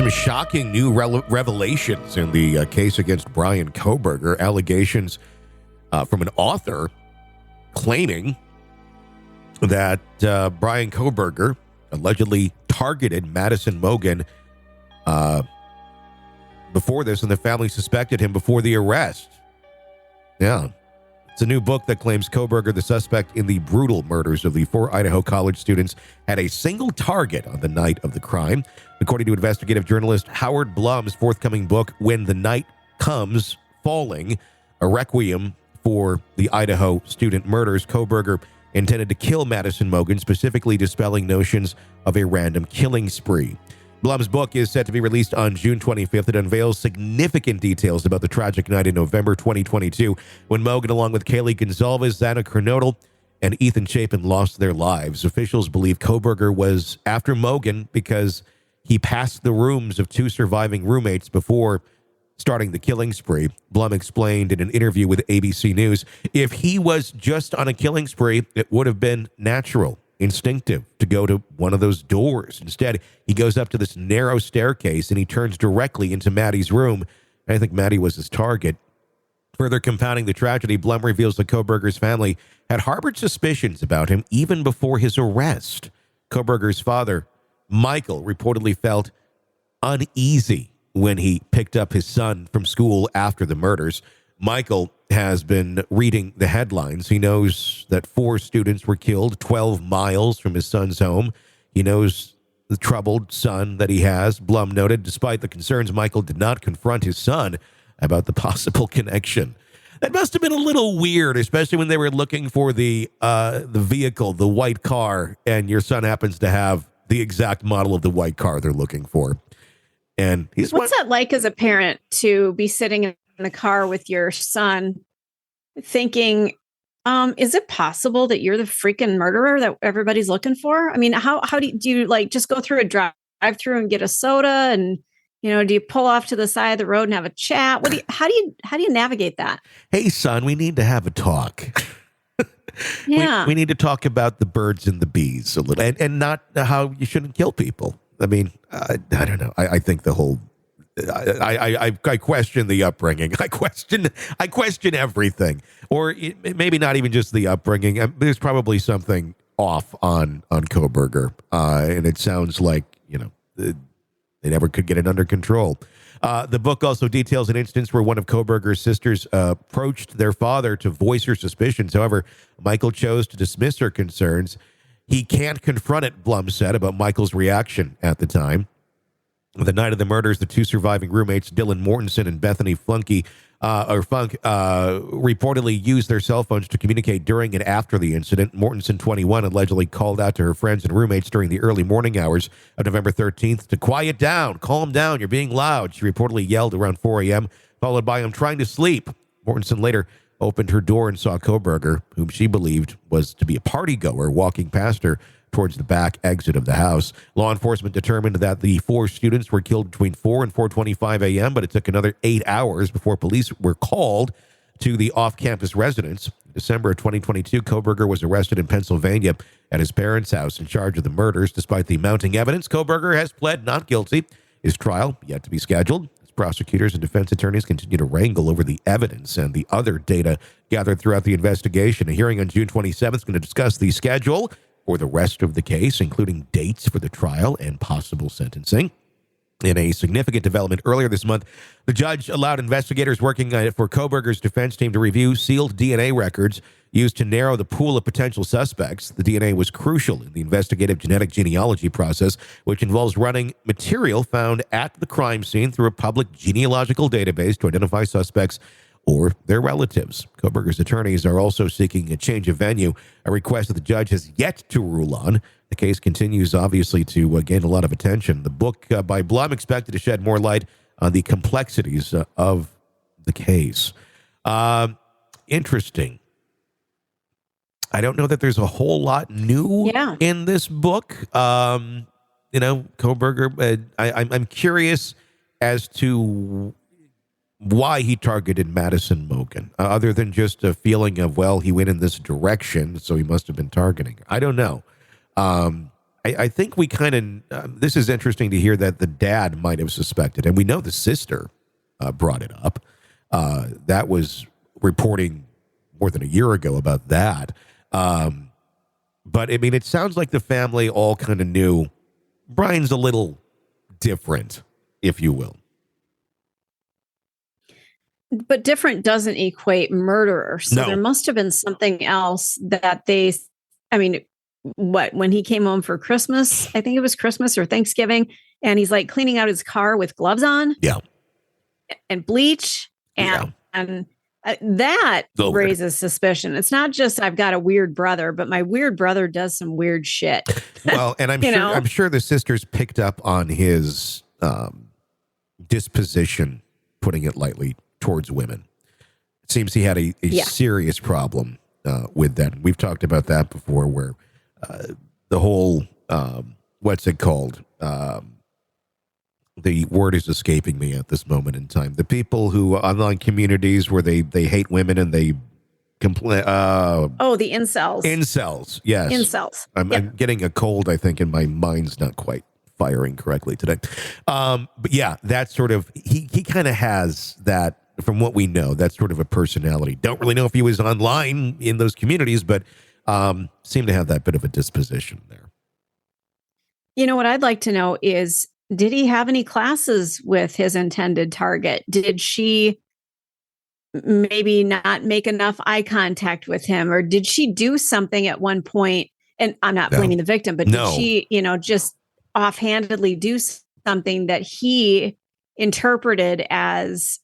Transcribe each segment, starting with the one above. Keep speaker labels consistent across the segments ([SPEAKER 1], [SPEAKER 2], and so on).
[SPEAKER 1] Some shocking new revelations in the case against Bryan Kohberger. Allegations from an author claiming that Bryan Kohberger allegedly targeted Madison Mogen before this, and the family suspected him before the arrest. Yeah. It's a new book that claims Kohberger, the suspect in the brutal murders of the 4 Idaho college students, had a single target on the night of the crime. According to investigative journalist Howard Blum's forthcoming book, When the Night Comes Falling, a requiem for the Idaho student murders, Kohberger intended to kill Madison Mogen, specifically dispelling notions of a random killing spree. Blum's book is set to be released on June 25th. It unveils significant details about the tragic night in November 2022 when Mogen, along with Kaylee Goncalves, Xana Kernodle, and Ethan Chapin lost their lives. Officials believe Kohberger was after Mogen because he passed the rooms of 2 surviving roommates before starting the killing spree. Blum explained in an interview with ABC News, if he was just on a killing spree, it would have been natural, instinctive to go to one of those doors. Instead, he goes up to this narrow staircase and he turns directly into Maddie's room. I think Maddie was his target. Further compounding the tragedy, Blum reveals that Kohberger's family had harbored suspicions about him even before his arrest. Kohberger's father, Michael, reportedly felt uneasy when he picked up his son from school after the murders. Michael has been reading the headlines. He knows that 4 students were killed 12 miles from his son's home. He knows the troubled son that he has. Blum noted, despite the concerns, Michael did not confront his son about the possible connection. That must have been a little weird, especially when they were looking for the vehicle, the white car, and your son happens to have the exact model of the white car they're looking for. And
[SPEAKER 2] what's that like as a parent to be sitting in the car with your son thinking, is it possible that you're the freaking murderer that everybody's looking for? I mean, how do you like just go through a drive-through and get a soda, and do you pull off to the side of the road and have a chat? How do you navigate that?
[SPEAKER 1] Hey son, we need to have a talk.
[SPEAKER 2] Yeah.
[SPEAKER 1] we need to talk about the birds and the bees a little, and not how you shouldn't kill people. I mean, I don't know. I think the whole, I question the upbringing. I question everything, or maybe not even just the upbringing. There's probably something off on Kohberger, and it sounds like they never could get it under control. The book also details an instance where one of Kohberger's sisters approached their father to voice her suspicions. However, Michael chose to dismiss her concerns. He can't confront it, Blum said, about Michael's reaction at the time. The night of the murders, the 2 surviving roommates, Dylan Mortensen and Bethany Funk, reportedly used their cell phones to communicate during and after the incident. Mortensen, 21, allegedly called out to her friends and roommates during the early morning hours of November 13th to quiet down, calm down, you're being loud. She reportedly yelled around 4 a.m., followed by, I'm trying to sleep. Mortensen later opened her door and saw Kohberger, whom she believed was to be a party goer, walking past her towards the back exit of the house. Law enforcement determined that the 4 students were killed between 4 and 4:25 a.m., but it took another 8 hours before police were called to the off-campus residence. In December of 2022, Kohberger was arrested in Pennsylvania at his parents' house in charge of the murders. Despite the mounting evidence, Kohberger has pled not guilty. His trial yet to be scheduled. Prosecutors and defense attorneys continue to wrangle over the evidence and the other data gathered throughout the investigation. A hearing on June 27th is going to discuss the schedule for the rest of the case, including dates for the trial and possible sentencing. In a significant development earlier this month, the judge allowed investigators working for Kohberger's defense team to review sealed DNA records used to narrow the pool of potential suspects. The DNA was crucial in the investigative genetic genealogy process, which involves running material found at the crime scene through a public genealogical database to identify suspects or their relatives. Kohberger's attorneys are also seeking a change of venue, a request that the judge has yet to rule on. The case continues, obviously, to gain a lot of attention. The book by Blum expected to shed more light on the complexities of the case. Interesting. I don't know that there's a whole lot new in this book. Kohberger, I'm curious as to why he targeted Madison Mogen, other than just a feeling of, well, he went in this direction, so he must have been targeting her. I don't know. I think we kind of, this is interesting to hear that the dad might have suspected, and we know the sister brought it up. That was reporting more than a year ago about that. But I mean, it sounds like the family all kind of knew Bryan's a little different, if you will.
[SPEAKER 2] But different doesn't equate murderer. So there must have been something else that when he came home for Christmas, I think it was Christmas or Thanksgiving, and he's like cleaning out his car with gloves on.
[SPEAKER 1] Yeah.
[SPEAKER 2] And bleach. And that raises suspicion. It's not just I've got a weird brother, but my weird brother does some weird shit.
[SPEAKER 1] Well, and I'm sure the sisters picked up on his disposition, putting it lightly, towards women. It seems he had a serious problem with that. We've talked about that before, where the whole what's it called? The word is escaping me at this moment in time. The people who online communities where they hate women and they complain. The
[SPEAKER 2] incels.
[SPEAKER 1] Incels, yes.
[SPEAKER 2] Incels.
[SPEAKER 1] I'm getting a cold, I think, and my mind's not quite firing correctly today. But yeah, that sort of, he kind of has that, from what we know, that's sort of a personality. Don't really know if he was online in those communities, but seemed to have that bit of a disposition there.
[SPEAKER 2] You know, what I'd like to know is, did he have any classes with his intended target? Did she maybe not make enough eye contact with him? Or did she do something at one point? And I'm not blaming the victim, but did she, just offhandedly do something that he interpreted as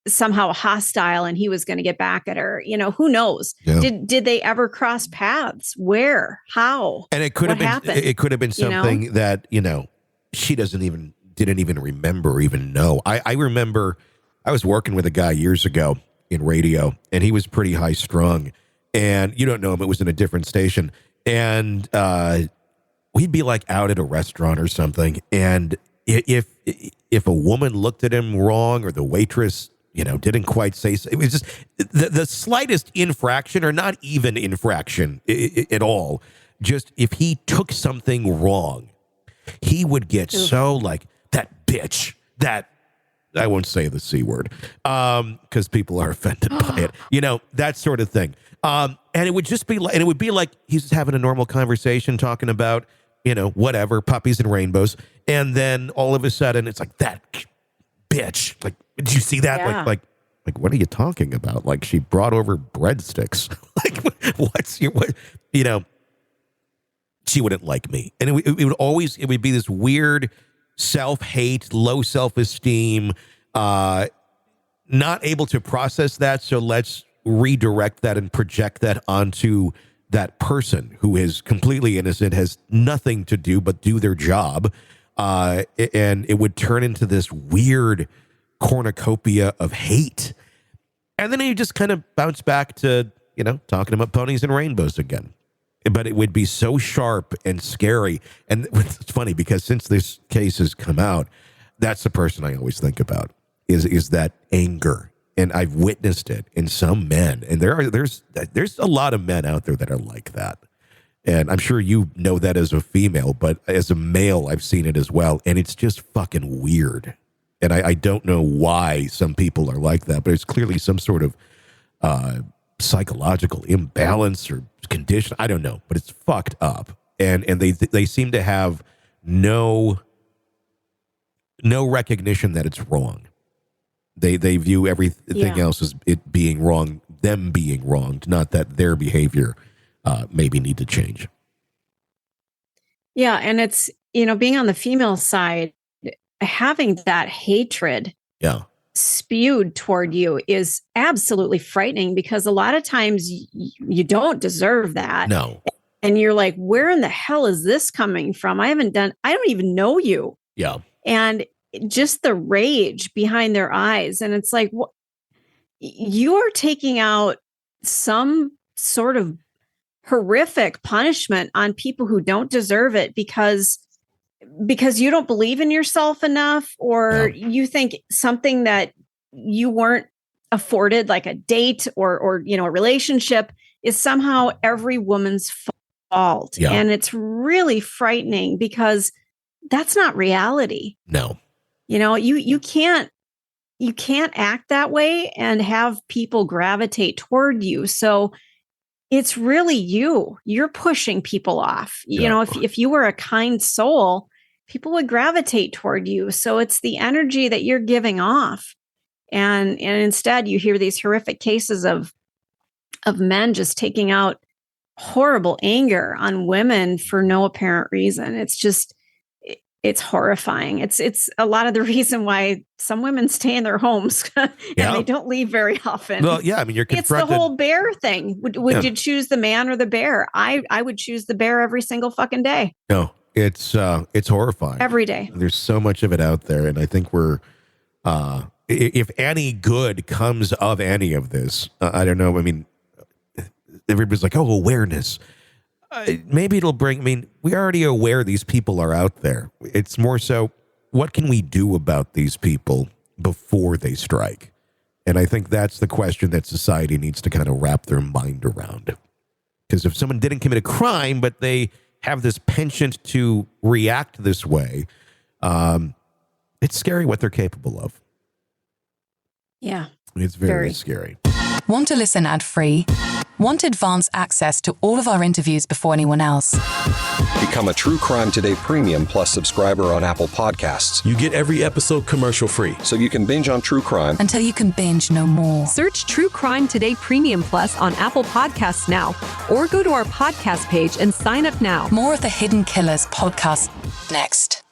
[SPEAKER 2] somehow hostile and he was going to get back at her? Who knows? Yeah. Did they ever cross paths? Where? How?
[SPEAKER 1] And it could have been something that, she didn't even remember or even know. I remember I was working with a guy years ago in radio, and he was pretty high strung, and you don't know him. It was in a different station. And we'd be like out at a restaurant or something. And if a woman looked at him wrong, or the waitress, didn't quite say so, it was just the slightest infraction, or not even infraction at all. Just if he took something wrong, he would get so like, that bitch, that, I won't say the C word, because people are offended by it, that sort of thing. And it would just be like, he's just having a normal conversation talking about, whatever, puppies and rainbows. And then all of a sudden it's like, that bitch, like, did you see that? Yeah. Like, what are you talking about? Like, she brought over breadsticks. Like, she wouldn't like me. And it would be this weird self-hate, low self-esteem, not able to process that. So let's redirect that and project that onto that person who is completely innocent, has nothing to do but do their job. And it would turn into this weird cornucopia of hate. And then you just kind of bounce back to, talking about ponies and rainbows again. But it would be so sharp and scary. And it's funny because since this case has come out, that's the person I always think about is that anger. And I've witnessed it in some men. And there's a lot of men out there that are like that. And I'm sure you know that as a female, but as a male, I've seen it as well. And it's just fucking weird. And I don't know why some people are like that, but it's clearly some sort of psychological imbalance or condition. I don't know, but it's fucked up. And they seem to have no recognition that it's wrong. They view everything else as it being wrong, them being wronged, not that their behavior maybe need to change.
[SPEAKER 2] Yeah, and it's, being on the female side, having that hatred spewed toward you is absolutely frightening, because a lot of times you don't deserve that.
[SPEAKER 1] No.
[SPEAKER 2] And you're like, where in the hell is this coming from? I don't even know you.
[SPEAKER 1] Yeah.
[SPEAKER 2] And just the rage behind their eyes. And it's like, you're taking out some sort of horrific punishment on people who don't deserve it because you don't believe in yourself enough, or you think something that you weren't afforded, like a date or a relationship, is somehow every woman's fault. fault.
[SPEAKER 1] Yeah.
[SPEAKER 2] And it's really frightening because that's not reality.
[SPEAKER 1] No.
[SPEAKER 2] You know, you can't act that way and have people gravitate toward you. So it's really you're pushing people off. You know, if you were a kind soul, people would gravitate toward you. So it's the energy that you're giving off. And instead you hear these horrific cases of men just taking out horrible anger on women for no apparent reason. It's horrifying. It's a lot of the reason why some women stay in their homes and they don't leave very often.
[SPEAKER 1] Well, yeah, I mean, you're confronted.
[SPEAKER 2] It's the whole bear thing. Would you choose the man or the bear? I would choose the bear every single fucking day.
[SPEAKER 1] No, it's horrifying.
[SPEAKER 2] Every day.
[SPEAKER 1] There's so much of it out there. And I think we're, if any good comes of any of this, I don't know. I mean, everybody's like, oh, awareness. Maybe it'll bring, I mean, we're already aware these people are out there. It's more so, what can we do about these people before they strike? And I think that's the question that society needs to kind of wrap their mind around. Because if someone didn't commit a crime, but they have this penchant to react this way, it's scary what they're capable of.
[SPEAKER 2] Yeah.
[SPEAKER 1] It's very scary.
[SPEAKER 3] Want to listen ad-free? Want advanced access to all of our interviews before anyone else?
[SPEAKER 4] Become a True Crime Today Premium Plus subscriber on Apple Podcasts.
[SPEAKER 5] You get every episode commercial-free.
[SPEAKER 4] So you can binge on true crime
[SPEAKER 3] until you can binge no more.
[SPEAKER 6] Search True Crime Today Premium Plus on Apple Podcasts now, or go to our podcast page and sign up now.
[SPEAKER 3] More of the Hidden Killers podcast next.